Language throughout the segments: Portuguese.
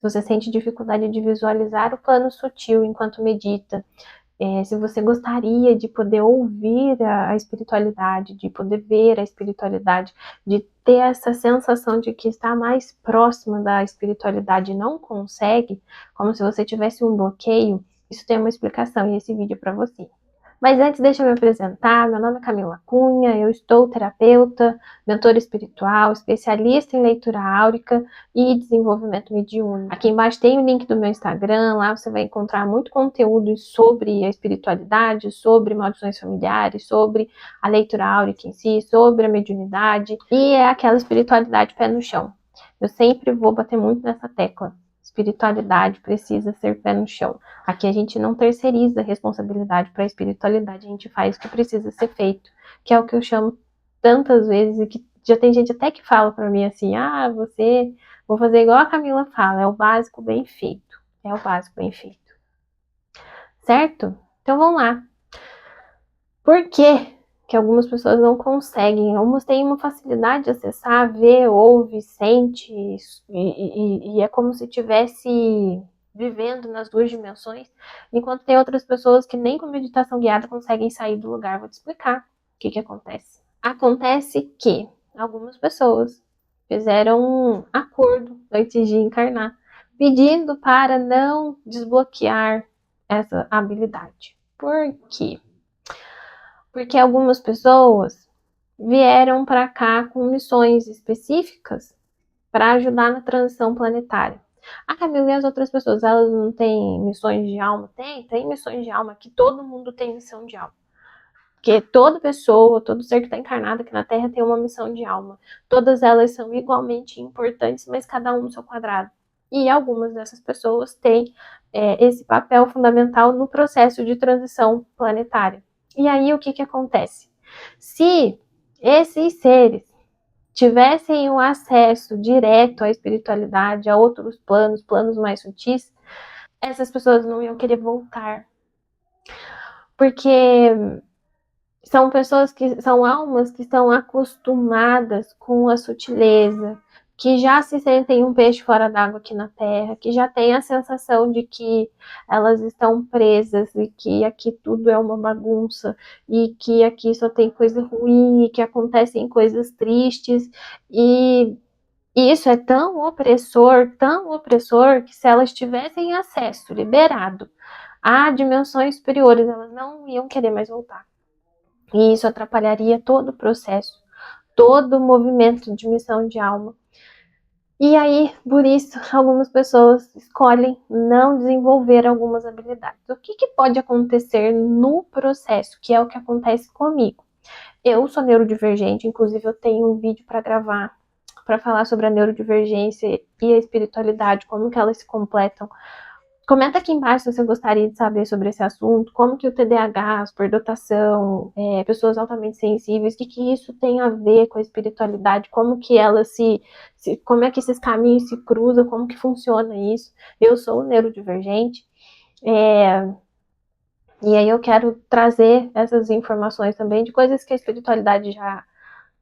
Se você sente dificuldade de visualizar o plano sutil enquanto medita, se você gostaria de poder ouvir a espiritualidade, de poder ver a espiritualidade, de ter essa sensação de que está mais próxima da espiritualidade e não consegue, como se você tivesse um bloqueio, isso tem uma explicação e esse vídeo é para você. Mas antes, deixa eu me apresentar. Meu nome é Camila Cunha, eu estou terapeuta, mentora espiritual, especialista em leitura áurica e desenvolvimento mediúnico. Aqui embaixo tem o link do meu Instagram, lá você vai encontrar muito conteúdo sobre a espiritualidade, sobre maldições familiares, sobre a leitura áurica em si, sobre a mediunidade, e é aquela espiritualidade pé no chão. Eu sempre vou bater muito nessa tecla. Espiritualidade precisa ser pé no chão. Aqui a gente não terceiriza a responsabilidade para a espiritualidade, a gente faz o que precisa ser feito, que é o que eu chamo tantas vezes e que já tem gente até que fala para mim assim, vou fazer igual a Camila fala, é o básico bem feito, é o básico bem feito, certo? Então vamos lá. Por que que algumas pessoas não conseguem? Algumas têm uma facilidade de acessar, ver, ouve, sente, e é como se tivesse vivendo nas duas dimensões, enquanto tem outras pessoas que nem com meditação guiada conseguem sair do lugar. Vou te explicar o que acontece. Acontece que algumas pessoas fizeram um acordo antes de encarnar, pedindo para não desbloquear essa habilidade. Por quê? Porque algumas pessoas vieram para cá com missões específicas para ajudar na transição planetária. A Camila e as outras pessoas, elas não têm missões de alma? Tem missões de alma, que todo mundo tem missão de alma. Porque toda pessoa, todo ser que está encarnado aqui na Terra tem uma missão de alma. Todas elas são igualmente importantes, mas cada um no seu quadrado. E algumas dessas pessoas têm esse papel fundamental no processo de transição planetária. E aí o que acontece? Se esses seres tivessem o acesso direto à espiritualidade, a outros planos mais sutis, essas pessoas não iam querer voltar. Porque são pessoas que são almas que estão acostumadas com a sutileza, que já se sentem um peixe fora d'água aqui na Terra, que já têm a sensação de que elas estão presas e que aqui tudo é uma bagunça e que aqui só tem coisa ruim e que acontecem coisas tristes, e isso é tão opressor, que se elas tivessem acesso liberado a dimensões superiores, elas não iam querer mais voltar. E isso atrapalharia todo o processo, todo o movimento de missão de alma. E aí, por isso, algumas pessoas escolhem não desenvolver algumas habilidades. O que pode acontecer no processo, que é o que acontece comigo? Eu sou neurodivergente, inclusive eu tenho um vídeo para gravar, para falar sobre a neurodivergência e a espiritualidade, como que elas se completam. Comenta aqui embaixo se você gostaria de saber sobre esse assunto, como que o TDAH, a superdotação, pessoas altamente sensíveis, o que isso tem a ver com a espiritualidade, como que elas como é que esses caminhos se cruzam, como que funciona isso. Eu sou neurodivergente, e aí eu quero trazer essas informações também de coisas que a espiritualidade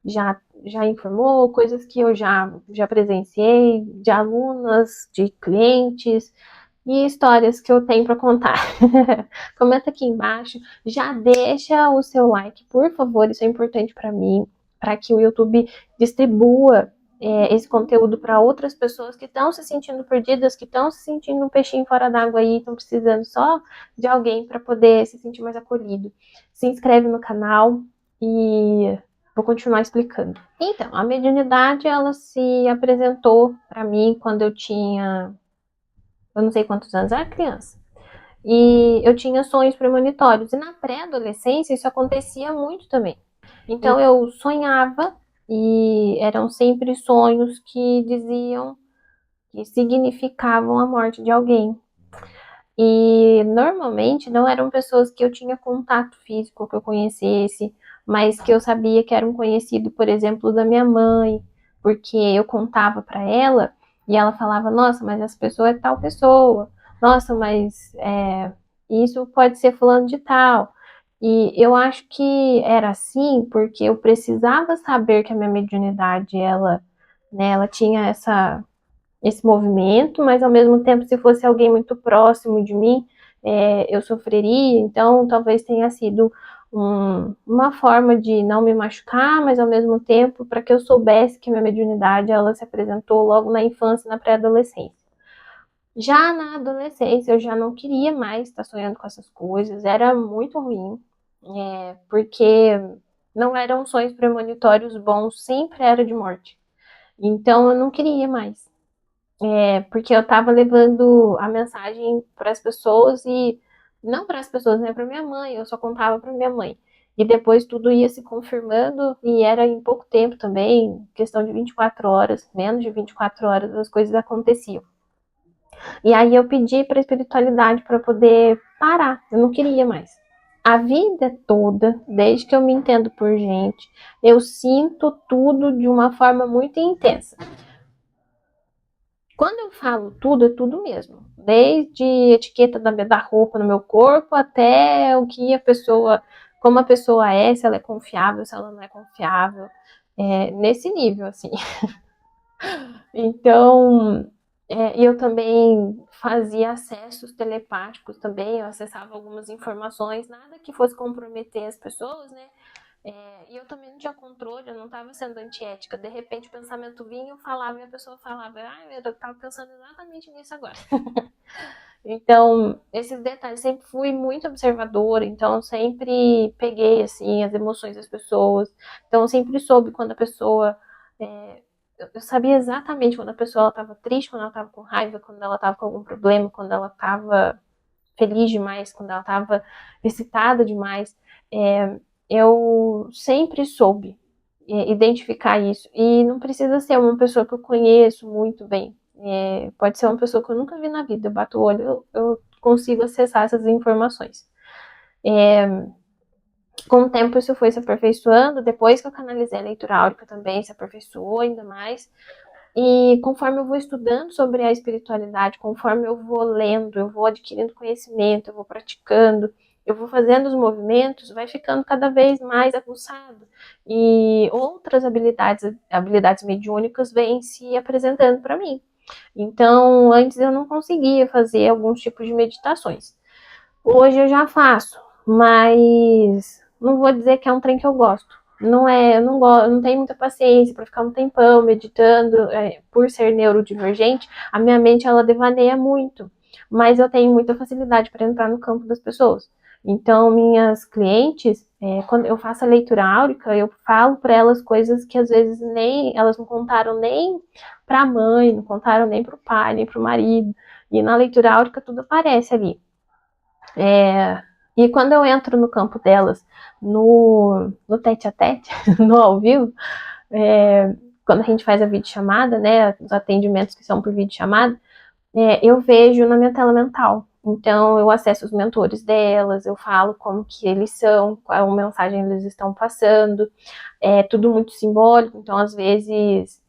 já informou, coisas que eu já presenciei, de alunas, de clientes, e histórias que eu tenho para contar. Comenta aqui embaixo, já deixa o seu like, por favor, isso é importante para mim, para que o YouTube distribua esse conteúdo para outras pessoas que estão se sentindo perdidas, que estão se sentindo um peixinho fora d'água aí, estão precisando só de alguém para poder se sentir mais acolhido. Se inscreve no canal e vou continuar explicando. Então, a mediunidade, ela se apresentou para mim quando eu tinha, eu não sei quantos anos, eu era criança. E eu tinha sonhos premonitórios. E na pré-adolescência isso acontecia muito também. Então eu sonhava e eram sempre sonhos que diziam, que significavam a morte de alguém. E normalmente não eram pessoas que eu tinha contato físico, que eu conhecesse, mas que eu sabia que era um conhecido, por exemplo, da minha mãe, porque eu contava para ela e ela falava, nossa, mas essa pessoa é tal pessoa, nossa, mas isso pode ser fulano de tal. E eu acho que era assim porque eu precisava saber que a minha mediunidade, ela tinha esse movimento, mas ao mesmo tempo, se fosse alguém muito próximo de mim, eu sofreria. Então, talvez tenha sido uma forma de não me machucar, mas ao mesmo tempo, para que eu soubesse que minha mediunidade ela se apresentou logo na infância e na pré-adolescência. Já na adolescência, eu já não queria mais estar sonhando com essas coisas, era muito ruim, porque não eram sonhos premonitórios bons, sempre era de morte. Então, eu não queria mais. Porque eu tava levando a mensagem para as pessoas e não para as pessoas, né, para minha mãe, eu só contava para minha mãe. E depois tudo ia se confirmando e era em pouco tempo também, questão de 24 horas, menos de 24 horas as coisas aconteciam. E aí eu pedi para a espiritualidade para poder parar, eu não queria mais. A vida toda, desde que eu me entendo por gente, eu sinto tudo de uma forma muito intensa. Quando eu falo tudo, é tudo mesmo. Desde etiqueta da roupa no meu corpo até o que a pessoa, como a pessoa é, se ela é confiável, se ela não é confiável. Nesse nível, assim. Então, eu também fazia acessos telepáticos também, eu acessava algumas informações, nada que fosse comprometer as pessoas, né? E eu também não tinha controle, eu não estava sendo antiética. De repente o pensamento vinha, eu falava e a pessoa falava, eu estava pensando exatamente nisso agora. Então, esses detalhes, sempre fui muito observadora, então sempre peguei, assim, as emoções das pessoas. Então, eu sempre soube quando a pessoa... eu sabia exatamente quando a pessoa estava triste, quando ela estava com raiva, quando ela estava com algum problema, quando ela estava feliz demais, quando ela estava excitada demais. Eu sempre soube identificar isso. E não precisa ser uma pessoa que eu conheço muito bem. Pode ser uma pessoa que eu nunca vi na vida. Eu bato o olho, eu consigo acessar essas informações. Com o tempo isso foi se aperfeiçoando. Depois que eu canalizei a leitura áurica também se aperfeiçoou ainda mais. E conforme eu vou estudando sobre a espiritualidade, conforme eu vou lendo, eu vou adquirindo conhecimento, eu vou praticando, eu vou fazendo os movimentos, vai ficando cada vez mais aguçado. E outras habilidades mediúnicas vêm se apresentando para mim. Então, antes eu não conseguia fazer alguns tipos de meditações. Hoje eu já faço, mas não vou dizer que é um trem que eu gosto. Não é, eu não tenho muita paciência para ficar um tempão meditando, por ser neurodivergente, a minha mente ela devaneia muito, mas eu tenho muita facilidade para entrar no campo das pessoas. Então, minhas clientes, quando eu faço a leitura áurica, eu falo para elas coisas que às vezes nem elas não contaram nem para a mãe, não contaram nem para o pai, nem para o marido. E na leitura áurica tudo aparece ali. E quando eu entro no campo delas, no tete a tete, no ao vivo, quando a gente faz a videochamada, né, os atendimentos que são por videochamada, eu vejo na minha tela mental. Então, eu acesso os mentores delas, eu falo como que eles são, qual mensagem eles estão passando. É tudo muito simbólico, então, às vezes,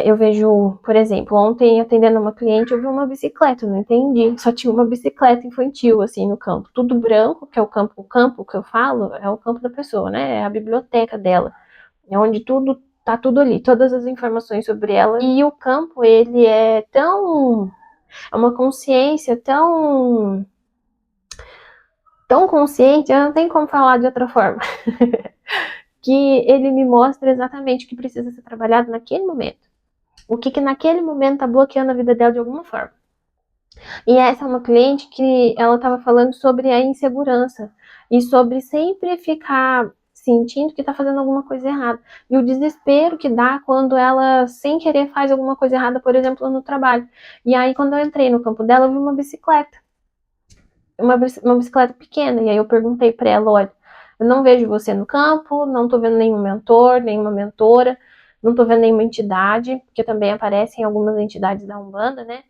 eu vejo, por exemplo, ontem atendendo uma cliente, eu vi uma bicicleta, não entendi. Só tinha uma bicicleta infantil, assim, no campo. Tudo branco, que é o campo que eu falo, é o campo da pessoa, né? É a biblioteca dela. É onde tá tudo ali, todas as informações sobre ela. E o campo, ele é uma consciência tão consciente, eu não tenho como falar de outra forma, que ele me mostra exatamente o que precisa ser trabalhado naquele momento. O que naquele momento está bloqueando a vida dela de alguma forma. E essa é uma cliente que ela estava falando sobre a insegurança e sobre sempre ficar sentindo que está fazendo alguma coisa errada. E o desespero que dá quando ela, sem querer, faz alguma coisa errada, por exemplo, no trabalho. E aí, quando eu entrei no campo dela, eu vi uma bicicleta. Uma bicicleta pequena. E aí eu perguntei para ela, olha, eu não vejo você no campo, não tô vendo nenhum mentor, nenhuma mentora, não tô vendo nenhuma entidade, porque também aparecem algumas entidades da Umbanda, né?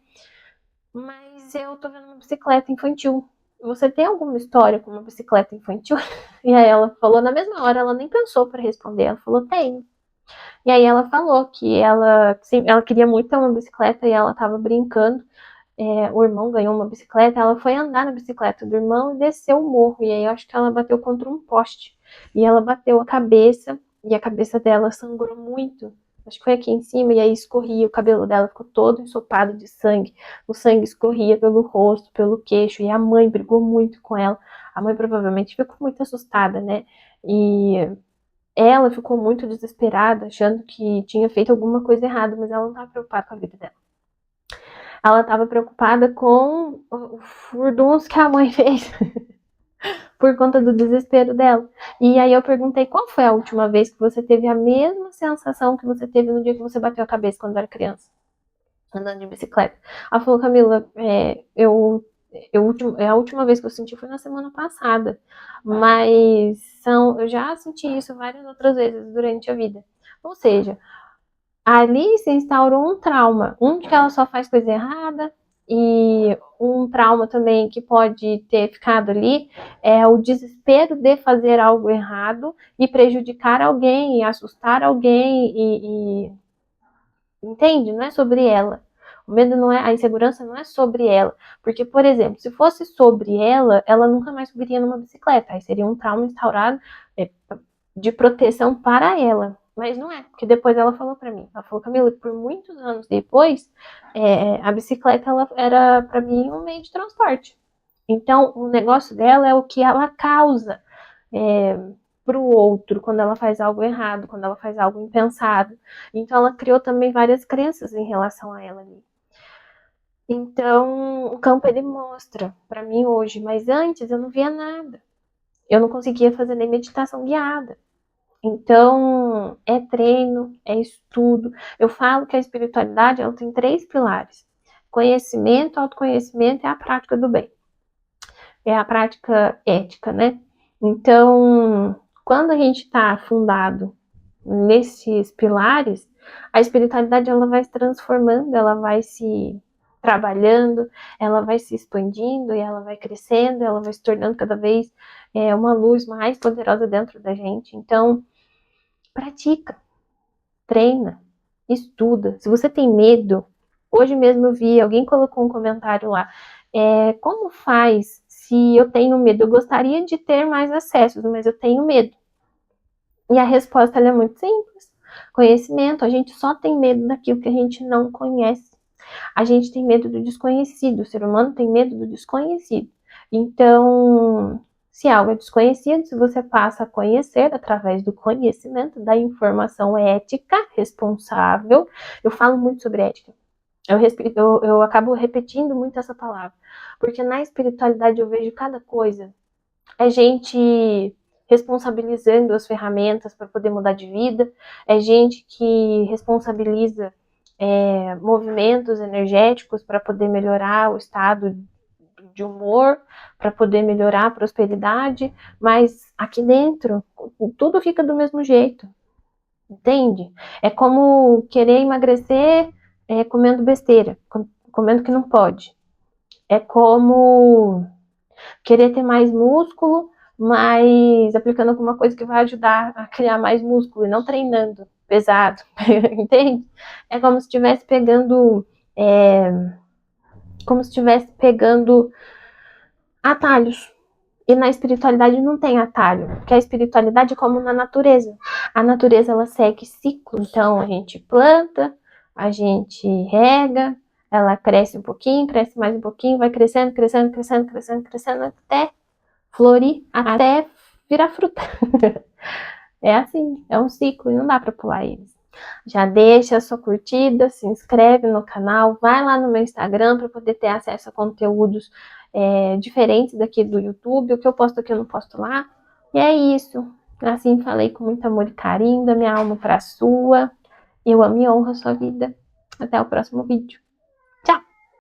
Mas eu tô vendo uma bicicleta infantil. Você tem alguma história com uma bicicleta infantil? E aí ela falou na mesma hora, ela nem pensou para responder, ela falou, tenho. E aí ela falou que ela queria muito ter uma bicicleta e ela tava brincando. O irmão ganhou uma bicicleta, ela foi andar na bicicleta do irmão e desceu o morro. E aí eu acho que ela bateu contra um poste. E ela bateu a cabeça, e a cabeça dela sangrou muito. acho que foi aqui em cima, e aí escorria, o cabelo dela ficou todo ensopado de sangue, o sangue escorria pelo rosto, pelo queixo, e a mãe brigou muito com ela. A mãe provavelmente ficou muito assustada, né? E ela ficou muito desesperada, achando que tinha feito alguma coisa errada, mas ela não estava preocupada com a vida dela. Ela estava preocupada com o furdunço que a mãe fez por conta do desespero dela. E aí eu perguntei qual foi a última vez que você teve a mesma sensação que você teve no dia que você bateu a cabeça quando era criança, andando de bicicleta. Ela falou, Camila, a última vez que eu senti foi na semana passada, mas eu já senti isso várias outras vezes durante a vida. Ou seja, ali se instaurou um trauma, de que ela só faz coisa errada, e um trauma também que pode ter ficado ali é o desespero de fazer algo errado e prejudicar alguém, e assustar alguém, entende? Não é sobre ela. O medo não é, a insegurança não é sobre ela. Porque, por exemplo, se fosse sobre ela, ela nunca mais subiria numa bicicleta. Aí seria um trauma instaurado de proteção para ela. Mas não é, porque depois ela falou para mim. Ela falou, Camila, por muitos anos depois, a bicicleta ela era para mim um meio de transporte. Então, o negócio dela é o que ela causa para o outro quando ela faz algo errado, quando ela faz algo impensado. Então, ela criou também várias crenças em relação a ela ali. Então, o campo ele mostra para mim hoje, mas antes eu não via nada. Eu não conseguia fazer nem meditação guiada. Então, é treino, é estudo. Eu falo que a espiritualidade ela tem 3 pilares: conhecimento, autoconhecimento e a prática do bem. É a prática ética, né? Então, quando a gente está fundado nesses pilares, a espiritualidade ela vai se transformando, ela vai se trabalhando, ela vai se expandindo e ela vai crescendo, ela vai se tornando cada vez uma luz mais poderosa dentro da gente. Então, pratica, treina, estuda. Se você tem medo, hoje mesmo eu vi, alguém colocou um comentário lá, como faz se eu tenho medo? Eu gostaria de ter mais acessos, mas eu tenho medo. E a resposta é muito simples. Conhecimento, a gente só tem medo daquilo que a gente não conhece. A gente tem medo do desconhecido, o ser humano tem medo do desconhecido. Então, se algo é desconhecido, se você passa a conhecer através do conhecimento, da informação ética, responsável, eu falo muito sobre ética. Eu acabo repetindo muito essa palavra, porque na espiritualidade eu vejo cada coisa. É gente responsabilizando as ferramentas para poder mudar de vida, é gente que responsabiliza movimentos energéticos para poder melhorar o estado de humor, para poder melhorar a prosperidade, mas aqui dentro tudo fica do mesmo jeito, entende? É como querer emagrecer comendo besteira, comendo que não pode. É como querer ter mais músculo, mas aplicando alguma coisa que vai ajudar a criar mais músculo e não treinando pesado, entende? É como se estivesse pegando, atalhos. E na espiritualidade não tem atalho, porque a espiritualidade é como na natureza. A natureza ela segue ciclo, então a gente planta, a gente rega, ela cresce um pouquinho, cresce mais um pouquinho, vai crescendo, crescendo, crescendo, crescendo, crescendo até florir, até virar fruta. É assim, é um ciclo e não dá para pular eles. Já deixa a sua curtida, se inscreve no canal, vai lá no meu Instagram para poder ter acesso a conteúdos diferentes daqui do YouTube. O que eu posto aqui eu não posto lá. E é isso. Assim falei com muito amor e carinho da minha alma para a sua. Eu amo e honro a sua vida. Até o próximo vídeo.